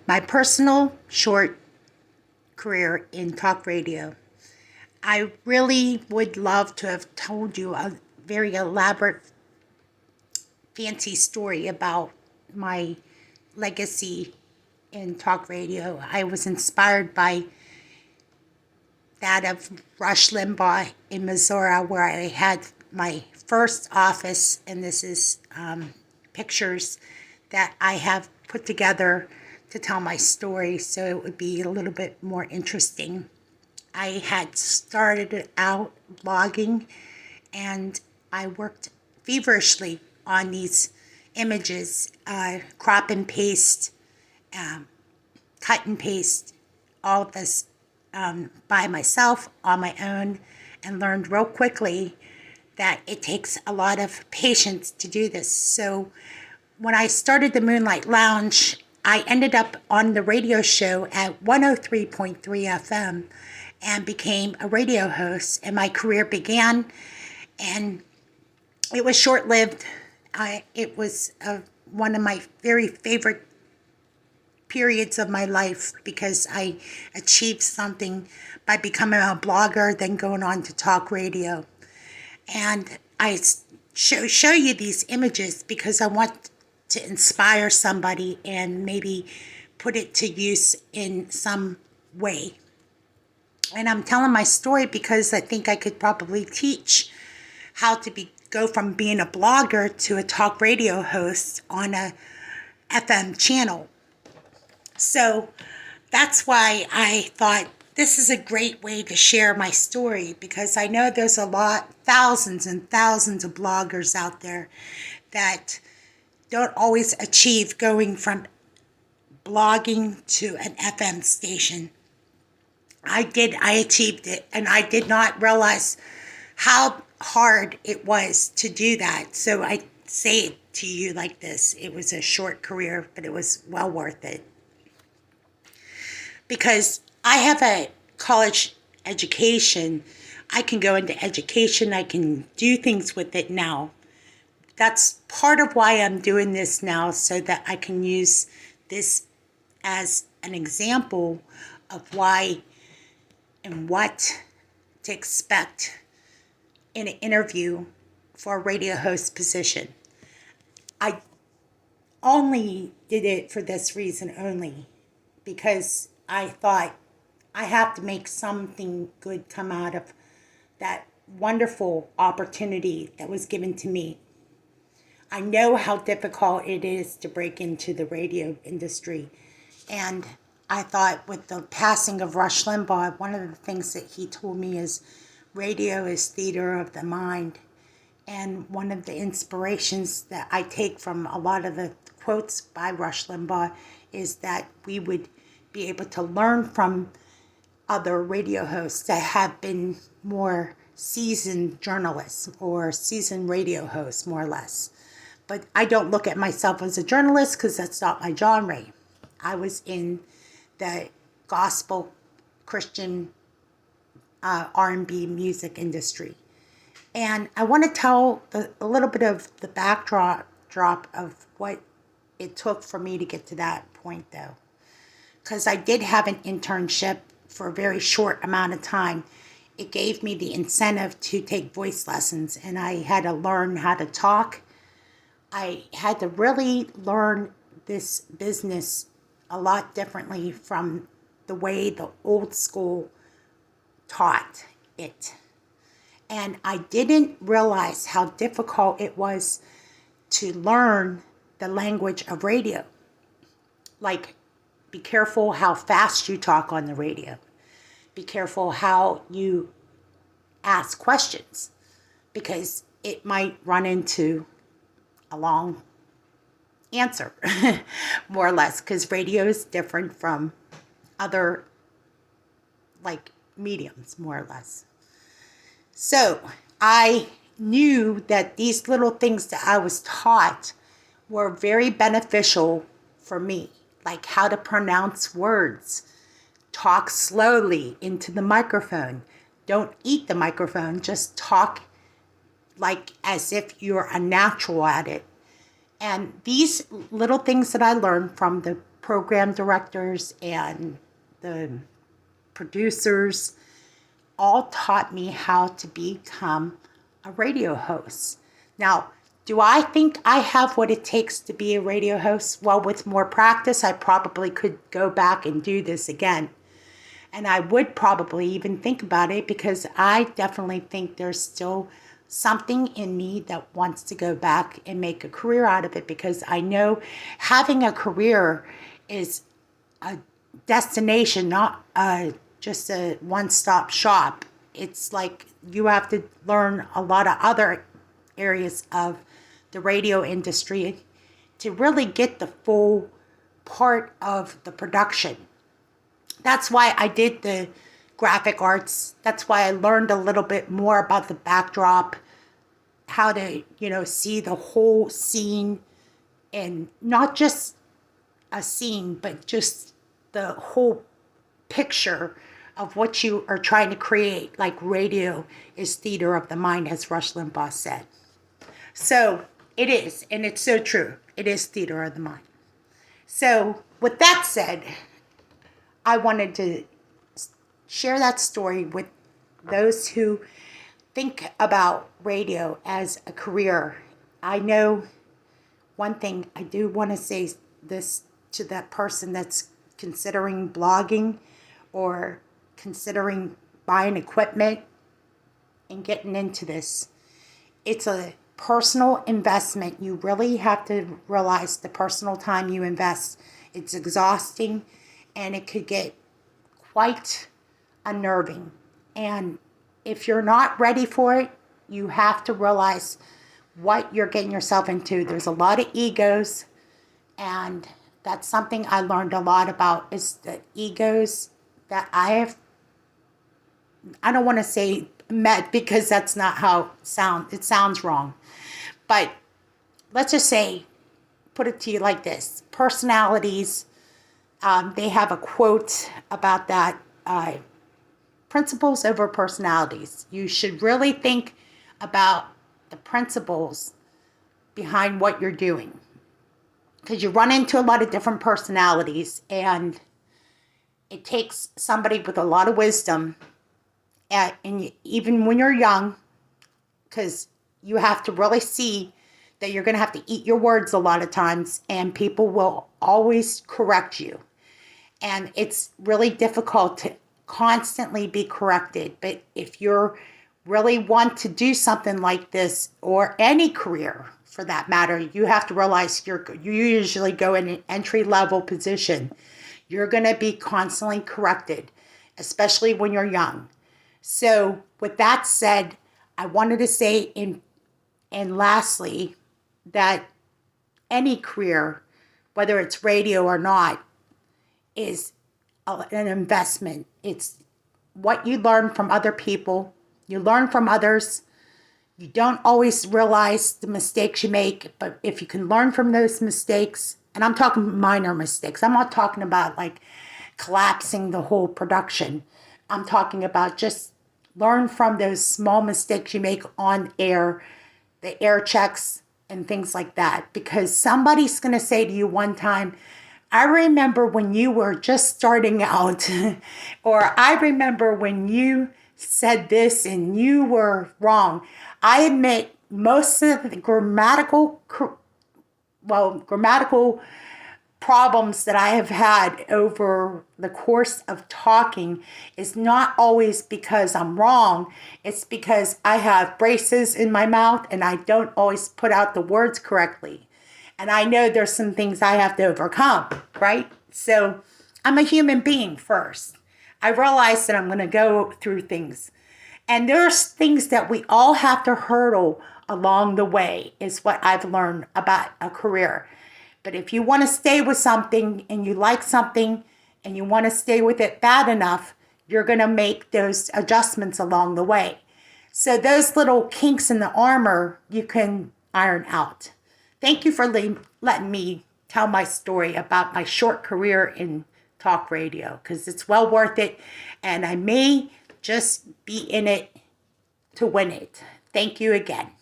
My personal short career in talk radio. I really would love to have told you a very elaborate, fancy story about my legacy in talk radio. I was inspired by that of Rush Limbaugh in Missouri, where I had my first office, and this is pictures that I have put together to tell my story so it would be a little bit more interesting. I had started out blogging and I worked feverishly on these images, crop and paste, cut and paste, all of this by myself on my own, and learned real quickly that it takes a lot of patience to do this. So when I started the Moonlight Lounge, I ended up on the radio show at 103.3 FM and became a radio host, and my career began, and it was short-lived. It was one of my very favorite periods of my life because I achieved something by becoming a blogger, then going on to talk radio. And I show you these images because I want to inspire somebody and maybe put it to use in some way. And I'm telling my story because I think I could probably teach how to go from being a blogger to a talk radio host on a FM channel. So that's why I thought this is a great way to share my story, because I know there's thousands and thousands of bloggers out there that don't always achieve going from blogging to an FM station. I achieved it, and I did not realize how hard it was to do that. So I say it to you like this. It was a short career, but it was well worth it. Because I have a college education, I can go into education, I can do things with it now. That's part of why I'm doing this now, so that I can use this as an example of why and what to expect in an interview for a radio host position. I only did it for this reason only, because I thought I have to make something good come out of that wonderful opportunity that was given to me. I know how difficult it is to break into the radio industry. And I thought with the passing of Rush Limbaugh, one of the things that he told me is radio is theater of the mind. And one of the inspirations that I take from a lot of the quotes by Rush Limbaugh is that we would be able to learn from other radio hosts that have been more seasoned journalists or seasoned radio hosts, more or less. But I don't look at myself as a journalist because that's not my genre. I was in the gospel Christian R&B music industry. And I want to tell a little bit of the backdrop of what it took for me to get to that point, though. Because I did have an internship for a very short amount of time. It gave me the incentive to take voice lessons, and I had to learn how to talk. I had to really learn this business a lot differently from the way the old school taught it. And I didn't realize how difficult it was to learn the language of radio. Like, be careful how fast you talk on the radio. Be careful how you ask questions, because it might run into a long answer, more or less, because radio is different from other, like, mediums, more or less. So I knew that these little things that I was taught were very beneficial for me, like how to pronounce words, talk slowly into the microphone, don't eat the microphone, just talk like as if you're a natural at it. And these little things that I learned from the program directors and the producers all taught me how to become a radio host. Now, do I think I have what it takes to be a radio host? Well, with more practice, I probably could go back and do this again. And I would probably even think about it, because I definitely think there's still something in me that wants to go back and make a career out of it, because I know having a career is a destination, not just a one-stop shop. It's like you have to learn a lot of other areas of the radio industry to really get the full part of the production. That's why I did the graphic arts. That's why I learned a little bit more about the backdrop, how to, see the whole scene, and not just a scene, but just the whole picture of what you are trying to create. Like, radio is theater of the mind, as Rush Limbaugh said. So it is, and it's so true. It is theater of the mind. So with that said, I wanted to share that story with those who think about radio as a career. I know one thing, I do want to say this to that person that's considering blogging or considering buying equipment and getting into this. It's a personal investment. You really have to realize the personal time you invest. It's exhausting, and it could get quite unnerving. And if you're not ready for it, you have to realize what you're getting yourself into. There's a lot of egos, and that's something I learned a lot about, is the egos that I don't want to say met, because that's not how it sounds wrong. But let's just say, put it to you like this. Personalities, they have a quote about that, principles over personalities. You should really think about the principles behind what you're doing, because you run into a lot of different personalities, and it takes somebody with a lot of wisdom, and even when you're young, because you have to really see that you're going to have to eat your words a lot of times, and people will always correct you. And it's really difficult to constantly be corrected. But if you really want to do something like this, or any career for that matter, you have to realize you usually go in an entry-level position. You're going to be constantly corrected, especially when you're young. So with that said, I wanted to say, and lastly, that any career, whether it's radio or not, is an investment. It's what you learn from other people. You learn from others. You don't always realize the mistakes you make, but if you can learn from those mistakes, and I'm talking minor mistakes. I'm not talking about like collapsing the whole production. I'm talking about just learn from those small mistakes you make on air, the air checks and things like that. Because somebody's going to say to you one time, I remember when you were just starting out, or I remember when you said this and you were wrong. I admit most of the grammatical problems that I have had over the course of talking is not always because I'm wrong. It's because I have braces in my mouth and I don't always put out the words correctly. And I know there's some things I have to overcome, right? So I'm a human being first. I realize that I'm going to go through things. And there's things that we all have to hurdle along the way, is what I've learned about a career. But if you want to stay with something and you like something and you want to stay with it bad enough, you're going to make those adjustments along the way. So those little kinks in the armor, you can iron out. Thank you for letting me tell my story about my short career in talk radio, because it's well worth it. And I may just be in it to win it. Thank you again.